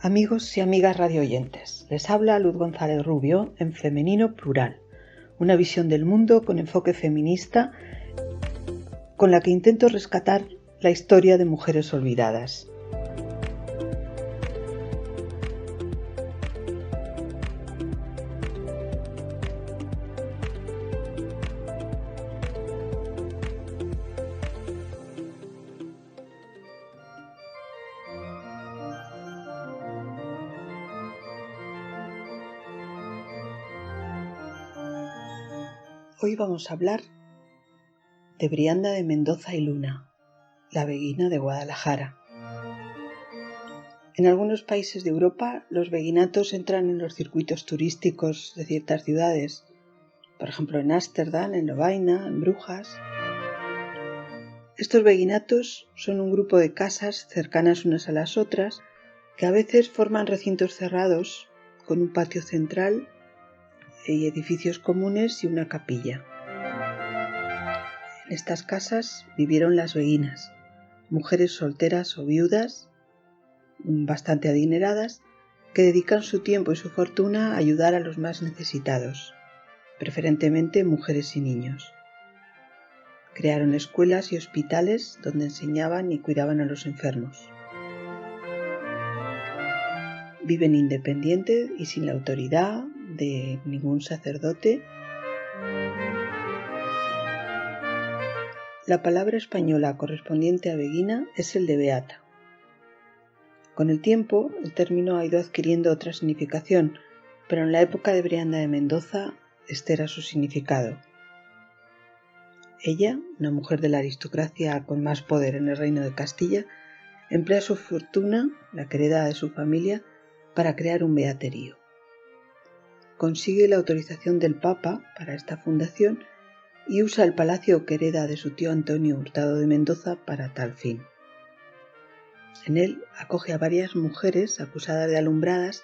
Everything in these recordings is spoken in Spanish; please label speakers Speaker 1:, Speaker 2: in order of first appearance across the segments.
Speaker 1: Amigos y amigas radioyentes, les habla Luz González Rubio en Femenino Plural, una visión del mundo con enfoque feminista con la que intento rescatar la historia de mujeres olvidadas. Hoy vamos a hablar de Brianda de Mendoza y Luna, la beguina de Guadalajara. En algunos países de Europa, los beguinatos entran en los circuitos turísticos de ciertas ciudades, por ejemplo en Ámsterdam, en Lovaina, en Brujas. Estos beguinatos son un grupo de casas cercanas unas a las otras que a veces forman recintos cerrados con un patio central y edificios comunes y una capilla. En estas casas vivieron las beguinas, mujeres solteras o viudas, bastante adineradas, que dedican su tiempo y su fortuna a ayudar a los más necesitados, preferentemente mujeres y niños. Crearon escuelas y hospitales donde enseñaban y cuidaban a los enfermos. Viven independiente y sin la autoridad de ningún sacerdote. La palabra española correspondiente a beguina es el de beata. Con el tiempo, el término ha ido adquiriendo otra significación, pero en la época de Brianda de Mendoza, este era su significado. Ella, una mujer de la aristocracia con más poder en el reino de Castilla, emplea su fortuna, la que hereda de su familia, para crear un beaterío. Consigue la autorización del Papa para esta fundación y usa el palacio que hereda de su tío Antonio Hurtado de Mendoza para tal fin. En él acoge a varias mujeres acusadas de alumbradas,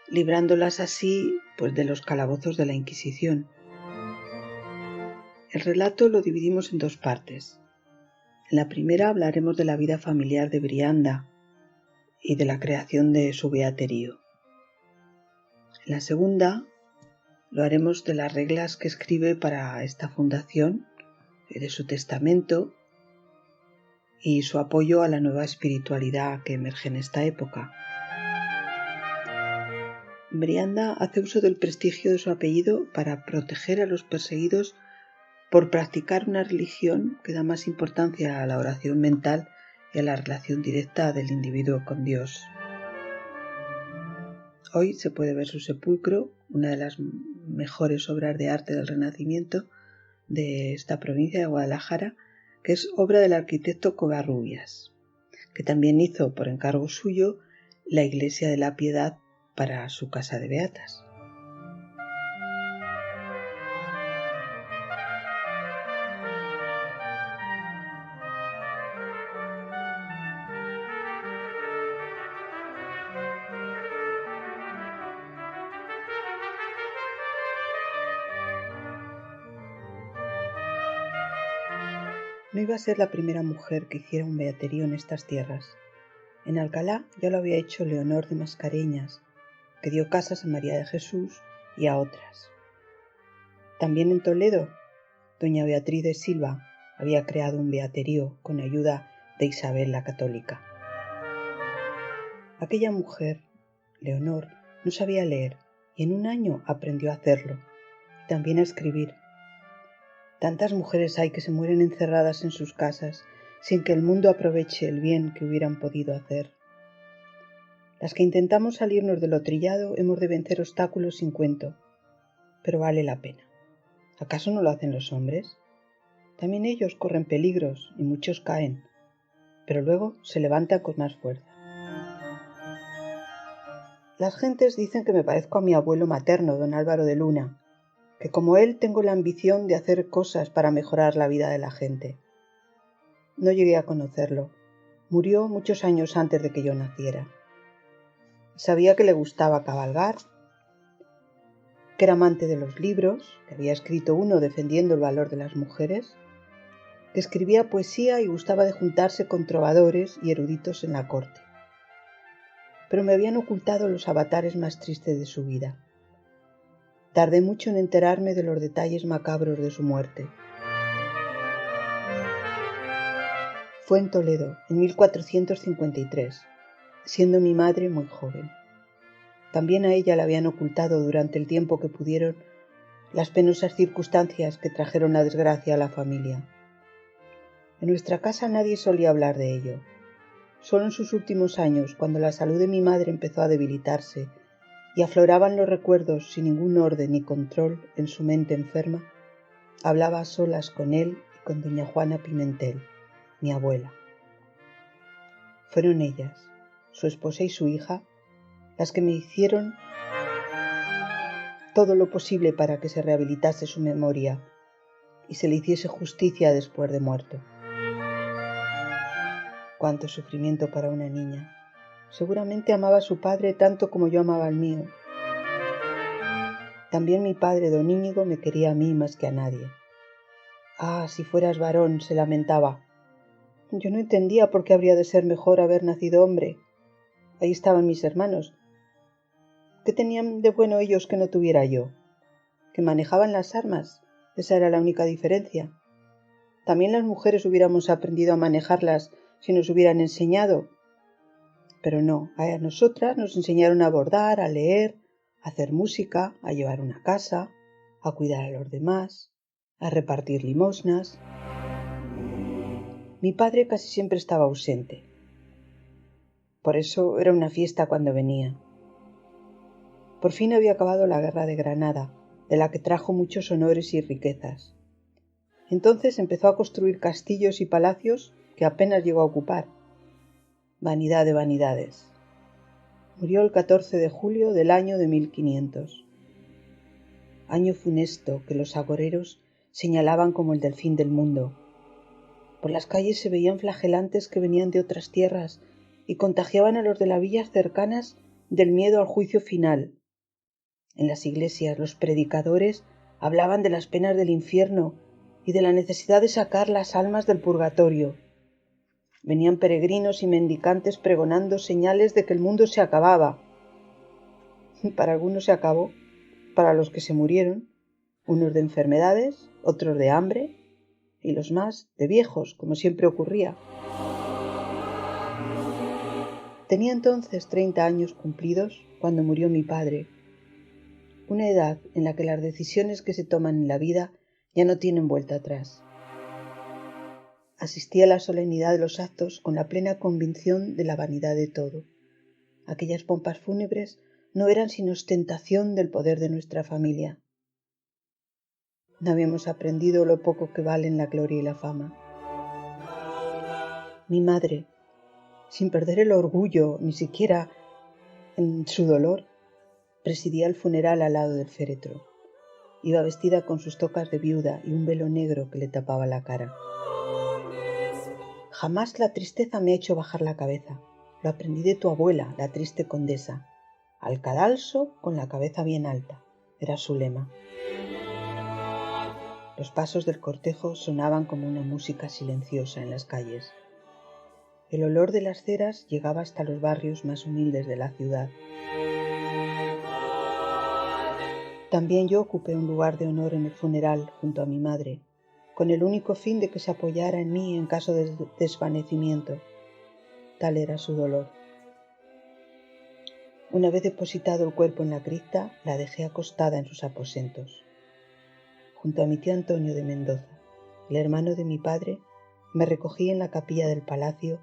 Speaker 1: librándolas así de los calabozos de la Inquisición. El relato lo dividimos en dos partes. En la primera hablaremos de la vida familiar de Brianda y de la creación de su beaterío. En la segunda lo haremos de las reglas que escribe para esta fundación, de su testamento y su apoyo a la nueva espiritualidad que emerge en esta época. Brianda hace uso del prestigio de su apellido para proteger a los perseguidos por practicar una religión que da más importancia a la oración mental y a la relación directa del individuo con Dios. Hoy se puede ver su sepulcro, una de las mejores obras de arte del Renacimiento de esta provincia de Guadalajara, que es obra del arquitecto Covarrubias, que también hizo por encargo suyo la iglesia de la Piedad para su casa de beatas. No iba a ser la primera mujer que hiciera un beaterío en estas tierras. En Alcalá ya lo había hecho Leonor de Mascareñas, que dio casas a María de Jesús y a otras. También en Toledo, doña Beatriz de Silva había creado un beaterío con ayuda de Isabel la Católica. Aquella mujer, Leonor, no sabía leer y en un año aprendió a hacerlo y también a escribir. Tantas mujeres hay que se mueren encerradas en sus casas sin que el mundo aproveche el bien que hubieran podido hacer. Las que intentamos salirnos de lo trillado hemos de vencer obstáculos sin cuento, pero vale la pena. ¿Acaso no lo hacen los hombres? También ellos corren peligros y muchos caen, pero luego se levantan con más fuerza. Las gentes dicen que me parezco a mi abuelo materno, don Álvaro de Luna, que como él tengo la ambición de hacer cosas para mejorar la vida de la gente. No llegué a conocerlo. Murió muchos años antes de que yo naciera. Sabía que le gustaba cabalgar, que era amante de los libros, que había escrito uno defendiendo el valor de las mujeres, que escribía poesía y gustaba de juntarse con trovadores y eruditos en la corte. pero me habían ocultado los avatares más tristes de su vida. Tardé mucho en enterarme de los detalles macabros de su muerte. Fue en Toledo, en 1453, siendo mi madre muy joven. También a ella la habían ocultado durante el tiempo que pudieron las penosas circunstancias que trajeron la desgracia a la familia. En nuestra casa nadie solía hablar de ello. Solo en sus últimos años, cuando la salud de mi madre empezó a debilitarse y afloraban los recuerdos sin ningún orden ni control en su mente enferma, hablaba a solas con él y con doña Juana Pimentel, mi abuela. Fueron ellas, su esposa y su hija, las que me hicieron todo lo posible para que se rehabilitase su memoria y se le hiciese justicia después de muerto. Cuánto sufrimiento para una niña. Seguramente amaba a su padre tanto como yo amaba al mío. También mi padre, don Íñigo, me quería a mí más que a nadie. Ah, si fueras varón, se lamentaba. Yo no entendía por qué habría de ser mejor haber nacido hombre. Ahí estaban mis hermanos. ¿Qué tenían de bueno ellos que no tuviera yo? Que manejaban las armas. Esa era la única diferencia. También las mujeres hubiéramos aprendido a manejarlas si nos hubieran enseñado. Pero no, a nosotras nos enseñaron a bordar, a leer, a hacer música, a llevar una casa, a cuidar a los demás, a repartir limosnas. Mi padre casi siempre estaba ausente. Por eso era una fiesta cuando venía. Por fin había acabado la guerra de Granada, de la que trajo muchos honores y riquezas. Entonces empezó a construir castillos y palacios que apenas llegó a ocupar. Vanidad de vanidades. Murió el 14 de julio del año de 1500. Año funesto que los agoreros señalaban como el del fin del mundo. Por las calles se veían flagelantes que venían de otras tierras y contagiaban a los de las villas cercanas del miedo al juicio final. En las iglesias los predicadores hablaban de las penas del infierno y de la necesidad de sacar las almas del purgatorio. Venían peregrinos y mendicantes pregonando señales de que el mundo se acababa. Para algunos se acabó, para los que se murieron, unos de enfermedades, otros de hambre y los más de viejos, como siempre ocurría. Tenía entonces 30 años cumplidos cuando murió mi padre, una edad en la que las decisiones que se toman en la vida ya no tienen vuelta atrás. Asistí a la solemnidad de los actos con la plena convicción de la vanidad de todo. Aquellas pompas fúnebres no eran sino ostentación del poder de nuestra familia. No habíamos aprendido lo poco que valen la gloria y la fama. Mi madre, sin perder el orgullo, ni siquiera en su dolor, presidía el funeral al lado del féretro. Iba vestida con sus tocas de viuda y un velo negro que le tapaba la cara. Jamás la tristeza me ha hecho bajar la cabeza. Lo aprendí de tu abuela, la triste condesa. Al cadalso con la cabeza bien alta, era su lema. Los pasos del cortejo sonaban como una música silenciosa en las calles. El olor de las ceras llegaba hasta los barrios más humildes de la ciudad. También yo ocupé un lugar de honor en el funeral junto a mi madre, con el único fin de que se apoyara en mí en caso de desvanecimiento. Tal era su dolor. Una vez depositado el cuerpo en la cripta, la dejé acostada en sus aposentos. Junto a mi tío Antonio de Mendoza, el hermano de mi padre, me recogí en la capilla del palacio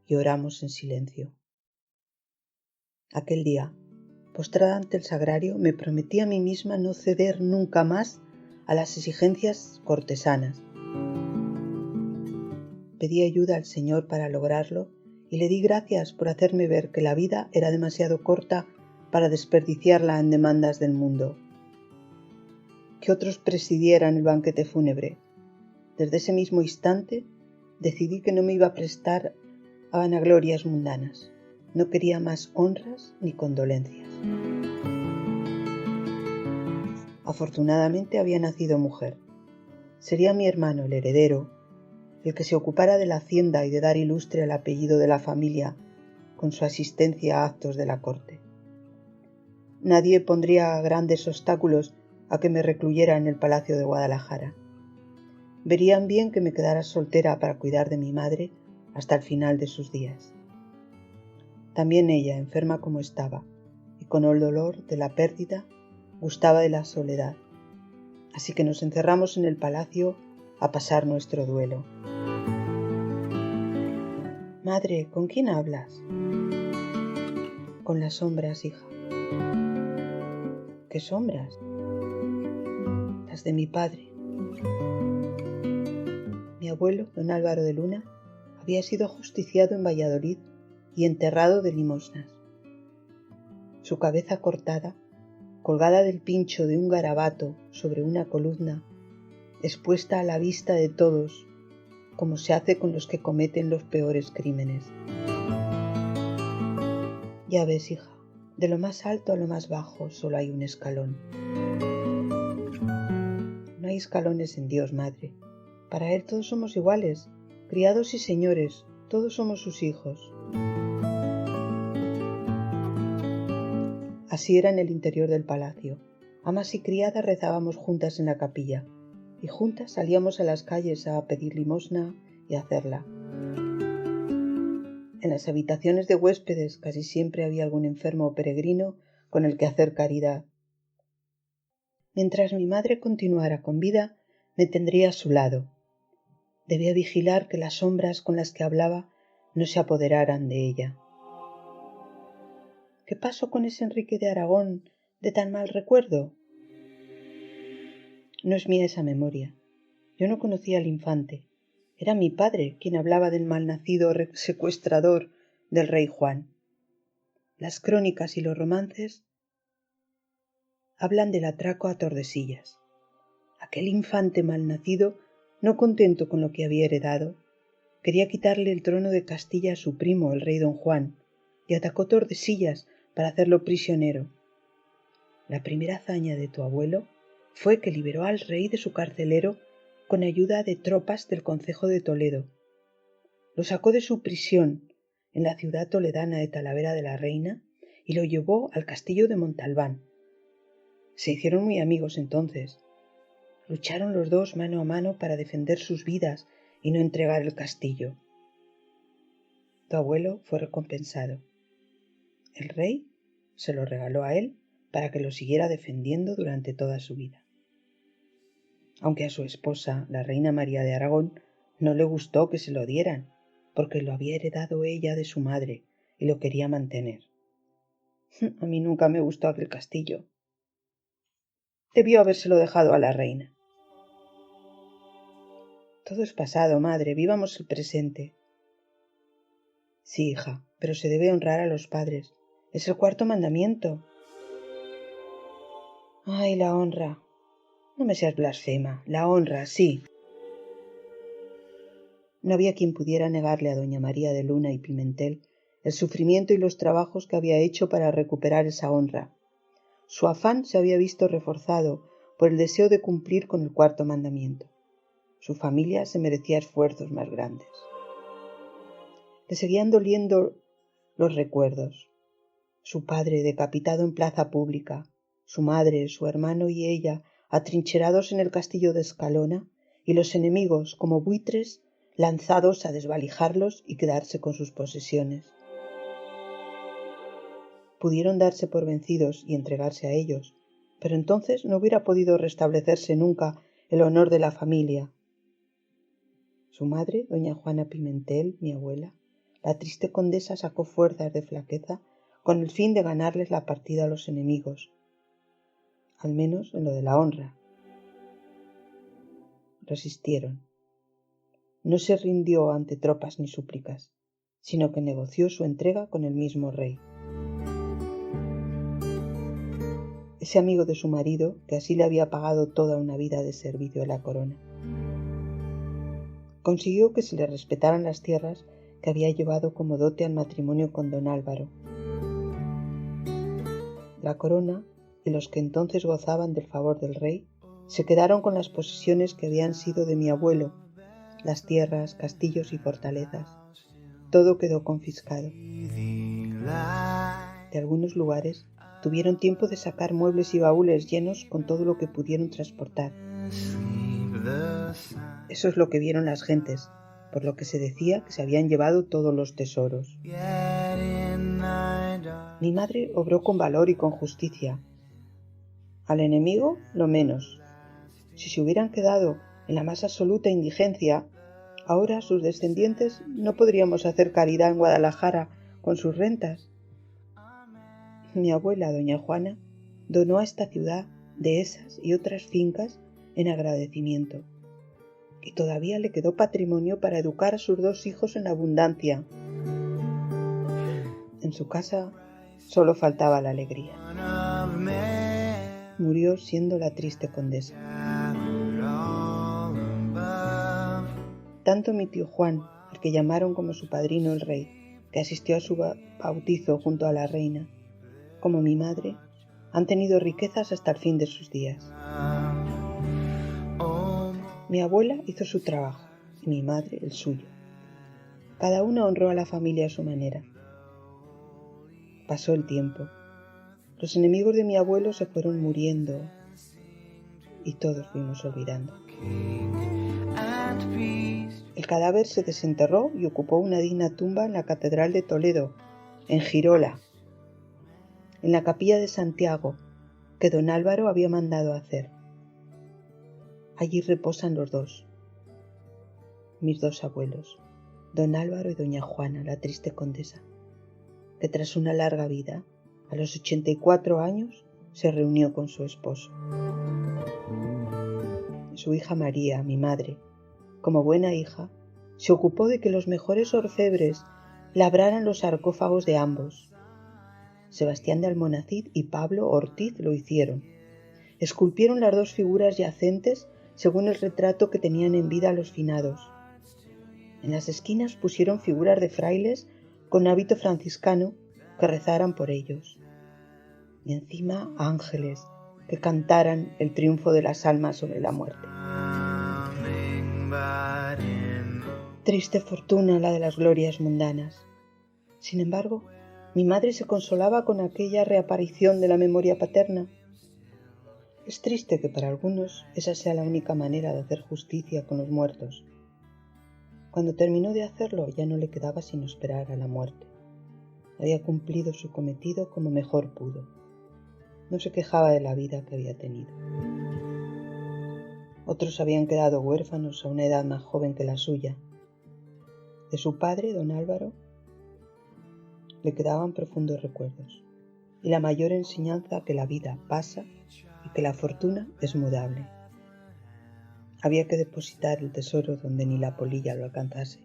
Speaker 1: y oramos en silencio. Aquel día, postrada ante el sagrario, me prometí a mí misma no ceder nunca más a las exigencias cortesanas. Pedí ayuda al Señor para lograrlo y le di gracias por hacerme ver que la vida era demasiado corta para desperdiciarla en demandas del mundo. Que otros presidieran el banquete fúnebre. Desde ese mismo instante decidí que no me iba a prestar a vanaglorias mundanas. No quería más honras ni condolencias. Afortunadamente había nacido mujer. Sería mi hermano, el heredero, el que se ocupara de la hacienda y de dar ilustre al apellido de la familia, con su asistencia a actos de la corte. Nadie pondría grandes obstáculos a que me recluyera en el Palacio de Guadalajara. Verían bien que me quedara soltera para cuidar de mi madre hasta el final de sus días. También ella, enferma como estaba, y con el dolor de la pérdida, gustaba de la soledad. Así que nos encerramos en el palacio a pasar nuestro duelo. Madre, ¿con quién hablas? Con las sombras, hija. ¿Qué sombras? Las de mi padre. Mi abuelo, don Álvaro de Luna, había sido ajusticiado en Valladolid y enterrado de limosnas. Su cabeza cortada, colgada del pincho de un garabato sobre una columna, expuesta a la vista de todos, como se hace con los que cometen los peores crímenes. Ya ves, hija, de lo más alto a lo más bajo solo hay un escalón. No hay escalones en Dios, madre. Para Él todos somos iguales, criados y señores, todos somos sus hijos. Así era en el interior del palacio. Amas y criadas rezábamos juntas en la capilla, y juntas salíamos a las calles a pedir limosna y a hacerla. En las habitaciones de huéspedes casi siempre había algún enfermo o peregrino con el que hacer caridad. Mientras mi madre continuara con vida, me tendría a su lado. Debía vigilar que las sombras con las que hablaba no se apoderaran de ella. ¿Qué pasó con ese Enrique de Aragón de tan mal recuerdo? No es mía esa memoria. Yo no conocía al infante. Era mi padre quien hablaba del malnacido secuestrador del rey Juan. Las crónicas y los romances hablan del atraco a Tordesillas. Aquel infante malnacido, no contento con lo que había heredado, quería quitarle el trono de Castilla a su primo, el rey don Juan, y atacó Tordesillas para hacerlo prisionero. La primera hazaña de tu abuelo fue que liberó al rey de su carcelero con ayuda de tropas del concejo de Toledo. Lo sacó de su prisión en la ciudad toledana de Talavera de la Reina y lo llevó al castillo de Montalbán. Se hicieron muy amigos entonces. Lucharon los dos mano a mano para defender sus vidas y no entregar el castillo. Tu abuelo fue recompensado. El rey se lo regaló a él para que lo siguiera defendiendo durante toda su vida. Aunque a su esposa, la reina María de Aragón, no le gustó que se lo dieran, porque lo había heredado ella de su madre y lo quería mantener. A mí nunca me gustó aquel castillo. Debió habérselo dejado a la reina. Todo es pasado, madre, vivamos el presente. Sí, hija, pero se debe honrar a los padres. Es el cuarto mandamiento. Ay, la honra. No me seas blasfema. La honra, sí. No había quien pudiera negarle a doña María de Luna y Pimentel el sufrimiento y los trabajos que había hecho para recuperar esa honra. Su afán se había visto reforzado por el deseo de cumplir con el cuarto mandamiento. Su familia se merecía esfuerzos más grandes. Le seguían doliendo los recuerdos. Su padre decapitado en plaza pública, su madre, su hermano y ella atrincherados en el castillo de Escalona, y los enemigos, como buitres, lanzados a desvalijarlos y quedarse con sus posesiones. Pudieron darse por vencidos y entregarse a ellos, pero entonces no hubiera podido restablecerse nunca el honor de la familia. Su madre, doña Juana Pimentel, mi abuela, la triste condesa, sacó fuerzas de flaqueza con el fin de ganarles la partida a los enemigos, al menos en lo de la honra. Resistieron. No se rindió ante tropas ni súplicas, sino que negoció su entrega con el mismo rey. Ese amigo de su marido, que así le había pagado toda una vida de servicio a la corona, consiguió que se le respetaran las tierras que había llevado como dote al matrimonio con don Álvaro. La corona y los que entonces gozaban del favor del rey se quedaron con las posesiones que habían sido de mi abuelo, las tierras, castillos y fortalezas. Todo quedó confiscado. De algunos lugares tuvieron tiempo de sacar muebles y baúles llenos con todo lo que pudieron transportar. Eso es lo que vieron las gentes, por lo que se decía que se habían llevado todos los tesoros. Mi madre obró con valor y con justicia. Al enemigo, lo menos. Si se hubieran quedado en la más absoluta indigencia, ahora sus descendientes no podríamos hacer caridad en Guadalajara con sus rentas. Mi abuela, doña Juana, donó a esta ciudad de esas y otras fincas en agradecimiento. Y todavía le quedó patrimonio para educar a sus 2 hijos en abundancia. En su casa solo faltaba la alegría. Murió siendo la triste condesa. Tanto mi tío Juan, al que llamaron como su padrino el rey, que asistió a su bautizo junto a la reina, como mi madre, han tenido riquezas hasta el fin de sus días. Mi abuela hizo su trabajo y mi madre el suyo. Cada una honró a la familia a su manera. Pasó el tiempo. Los enemigos de mi abuelo se fueron muriendo y todos fuimos olvidando. El cadáver se desenterró y ocupó una digna tumba en la Catedral de Toledo, en Girola, en la capilla de Santiago, que don Álvaro había mandado hacer. Allí reposan los 2, mis 2 abuelos, don Álvaro y doña Juana, la triste condesa, que tras una larga vida, a los 84 años, se reunió con su esposo. Su hija María, mi madre, como buena hija, se ocupó de que los mejores orfebres labraran los sarcófagos de ambos. Sebastián de Almonacid y Pablo Ortiz lo hicieron. Esculpieron las 2 figuras yacentes según el retrato que tenían en vida los finados. En las esquinas pusieron figuras de frailes con hábito franciscano que rezaran por ellos. Y encima ángeles que cantaran el triunfo de las almas sobre la muerte. Triste fortuna la de las glorias mundanas. Sin embargo, mi madre se consolaba con aquella reaparición de la memoria paterna. Es triste que para algunos esa sea la única manera de hacer justicia con los muertos. Cuando terminó de hacerlo ya no le quedaba sino esperar a la muerte. Había cumplido su cometido como mejor pudo. No se quejaba de la vida que había tenido. Otros habían quedado huérfanos a una edad más joven que la suya. De su padre, don Álvaro, le quedaban profundos recuerdos y la mayor enseñanza que la vida pasa y que la fortuna es mudable. Había que depositar el tesoro donde ni la polilla lo alcanzase.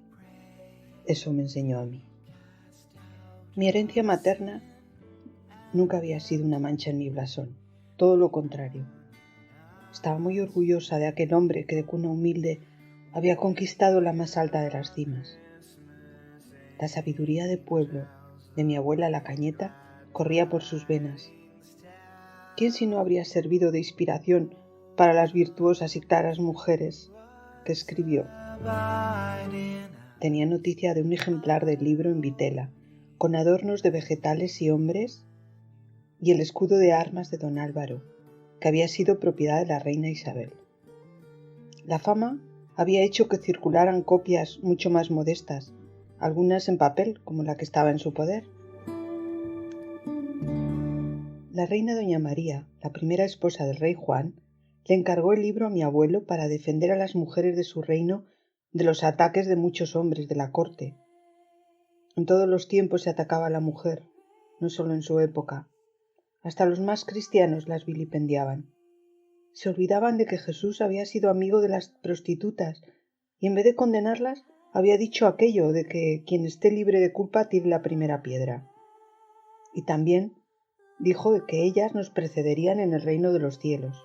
Speaker 1: Eso me enseñó a mí. Mi herencia materna nunca había sido una mancha en mi blasón, todo lo contrario. Estaba muy orgullosa de aquel hombre que de cuna humilde había conquistado la más alta de las cimas. La sabiduría de pueblo de mi abuela la Cañeta corría por sus venas. ¿Quién si no habría servido de inspiración para las virtuosas y claras mujeres que escribió? Tenía noticia de un ejemplar del libro en vitela, con adornos de vegetales y hombres, y el escudo de armas de don Álvaro, que había sido propiedad de la reina Isabel. La fama había hecho que circularan copias mucho más modestas, algunas en papel como la que estaba en su poder. La reina doña María, la primera esposa del rey Juan, le encargó el libro a mi abuelo para defender a las mujeres de su reino de los ataques de muchos hombres de la corte. En todos los tiempos se atacaba a la mujer, no solo en su época. Hasta los más cristianos las vilipendiaban. Se olvidaban de que Jesús había sido amigo de las prostitutas y en vez de condenarlas había dicho aquello de que quien esté libre de culpa tire la primera piedra. Y también dijo de que ellas nos precederían en el reino de los cielos.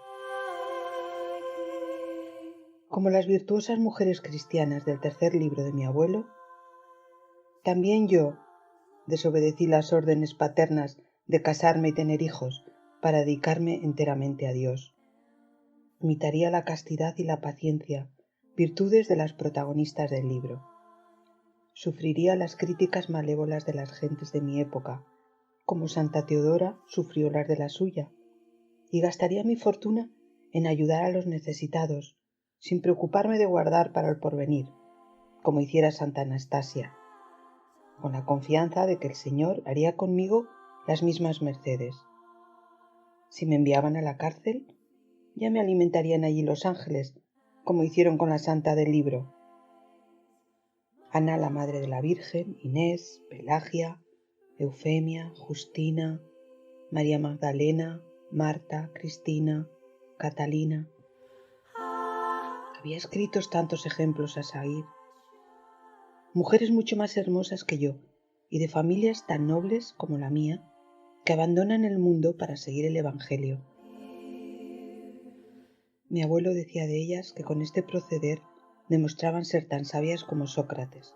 Speaker 1: Como las virtuosas mujeres cristianas del tercer libro de mi abuelo, también yo desobedecí las órdenes paternas de casarme y tener hijos para dedicarme enteramente a Dios. Imitaría la castidad y la paciencia, virtudes de las protagonistas del libro. Sufriría las críticas malévolas de las gentes de mi época, como Santa Teodora sufrió las de la suya, y gastaría mi fortuna en ayudar a los necesitados, sin preocuparme de guardar para el porvenir, como hiciera Santa Anastasia, con la confianza de que el Señor haría conmigo las mismas mercedes. Si me enviaban a la cárcel, ya me alimentarían allí los ángeles, como hicieron con la santa del libro. Ana, la madre de la Virgen, Inés, Pelagia, Eufemia, Justina, María Magdalena, Marta, Cristina, Catalina. Había escritos tantos ejemplos a seguir. Mujeres mucho más hermosas que yo y de familias tan nobles como la mía, que abandonan el mundo para seguir el Evangelio. Mi abuelo decía de ellas que con este proceder demostraban ser tan sabias como Sócrates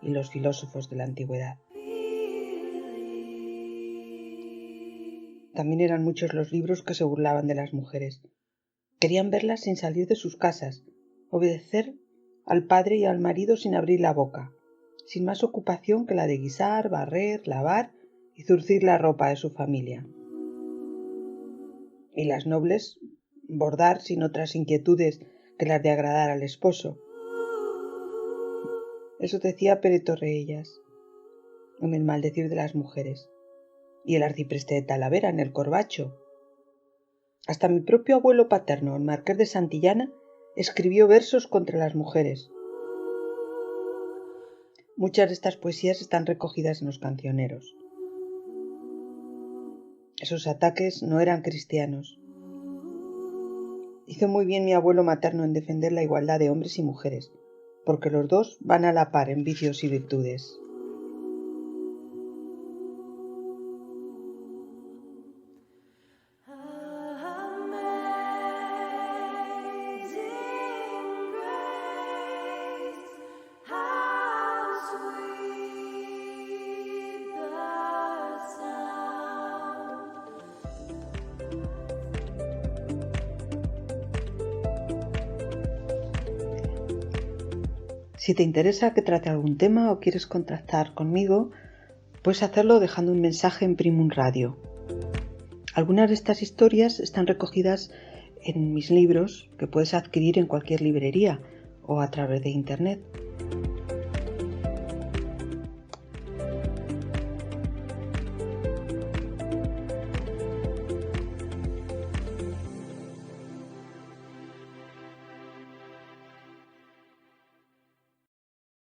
Speaker 1: y los filósofos de la antigüedad. También eran muchos los libros que se burlaban de las mujeres. Querían verlas sin salir de sus casas, obedecer al padre y al marido sin abrir la boca, sin más ocupación que la de guisar, barrer, lavar y zurcir la ropa de su familia. Y las nobles bordar sin otras inquietudes que las de agradar al esposo. Eso decía Pere Torreellas en el maldecir de las mujeres, y el arcipreste de Talavera en el Corbacho. Hasta mi propio abuelo paterno, el marqués de Santillana, escribió versos contra las mujeres. Muchas de estas poesías están recogidas en los cancioneros. Esos ataques no eran cristianos. Hizo muy bien mi abuelo materno en defender la igualdad de hombres y mujeres, porque los dos van a la par en vicios y virtudes. Si te interesa que trate algún tema o quieres contactar conmigo, puedes hacerlo dejando un mensaje en Primum Radio. Algunas de estas historias están recogidas en mis libros que puedes adquirir en cualquier librería o a través de internet.